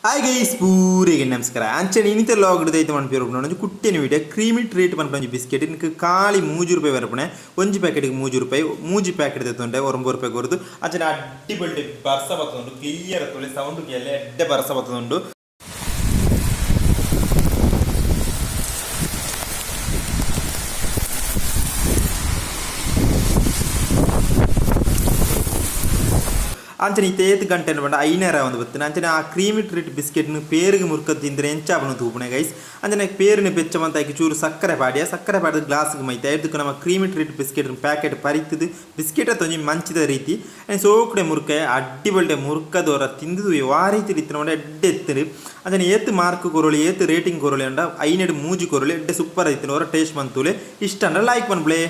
Hi guys ಪೂರಿಗೆ ನಮಸ್ಕಾರ ಅಂಚನೆ ಇನ್ನಿತ logged ಐತೆ ಮನ್ಪೇರು ಒಂದು ಕುಟ್ಟಿನ ವಿಡಿಯೋ ಕ್ರೀಮಿ ಟ್ರೀಟ್ ಪನ್ಪಂಜಿ ಬಿಸ್ಕೆಟ್ ಇನ್ಕ ಖಾಲಿ 3 ರೂಪಾಯಿ ಬರಪಣೆ ಒಂಜಿ ಪ್ಯಾಕೆಟ್ಗೆ 3 ರೂಪಾಯಿ ಮೂಜಿ ಪ್ಯಾಕೆಟ್ ತೆತ್ತೊಂಡೆ 9 ರೂಪಾಯಿ ಕೊರದು ಅಂಚನೆ ಅಡ್ಡಿ ಬಲ್ಡೆ ಬರ್ಸ ಬತ್ತುಂಡು ಕ್ಲಿಯರ್ ತೊಲೆ ಸೌಂಡ್ ಕೇಳಿ ಎಡ್ಡೆ ಬರ್ಸ ಬತ್ತುಂಡು ಅಂಚನೆ ಇತ್ತೇತ್ ಗಂಟೆ ಬಂಡ ಐನರ ಒಂದು ಬರ್ತನೆ ಅಂಚನೆ ಆ ಕ್ರೀಮಿ ಟ್ರೀಟ್ ಬಿಸ್ಕೆಟ್ನ ಪೇರಿಗೆ ಮುರ್ಕದ್ ತಿಂದರೆ ಎಂಚಾಪನ ತೂಪಣೆ ಗೈಸ್ ಅಂಚನೆ ಪೇರಿನ ಬೆಚ್ಚಮಂತ ಚೂರು ಸಕ್ಕರೆ ಪಾಡಿದ ಗ್ಲಾಸ್ಗೆ ಮೈತೆ ಇದಕ್ಕೆ ನಮ್ಮ ಕ್ರೀಮಿ ಟ್ರೀಟ್ ಬಿಸ್ಕೆಟ್ ಪ್ಯಾಕೆಟ್ ಪರಿತದು ಬಿಸ್ಕೆಟ್ ತೊಂಜಿ ಮಂಚಿದ ರೀತಿ ಸೋಕಡೆ ಮುರ್ಕ ಅಡ್ಡಿ ಬಲ್ಡೆ ಮುರ್ಕದವರ ತಿಂದು ಆ ರೀತಿ ಇತ್ತು ಎಡ್ಡೆ ಎತ್ತರು ಅಂಚನೆ ಏತ್ ಮಾರ್ಕ್ ಕೊರಳಿ ಏತ್ ರೇಟಿಂಗ್ ಕೊರಳಿ ಅಂಡ ಐನೆಡ್ ಮೂಜಿ ಕೊರಳಿ ಎಡ್ಡೆ ಸೂಪರ್ ಐತಿನ ಅವರ ಟೇಸ್ಟ್ ಬಂತೂಲೆ ಇಷ್ಟ ಅಂದ್ರೆ ಲೈಕ್ ಪನ್ಬ್ಲೇ.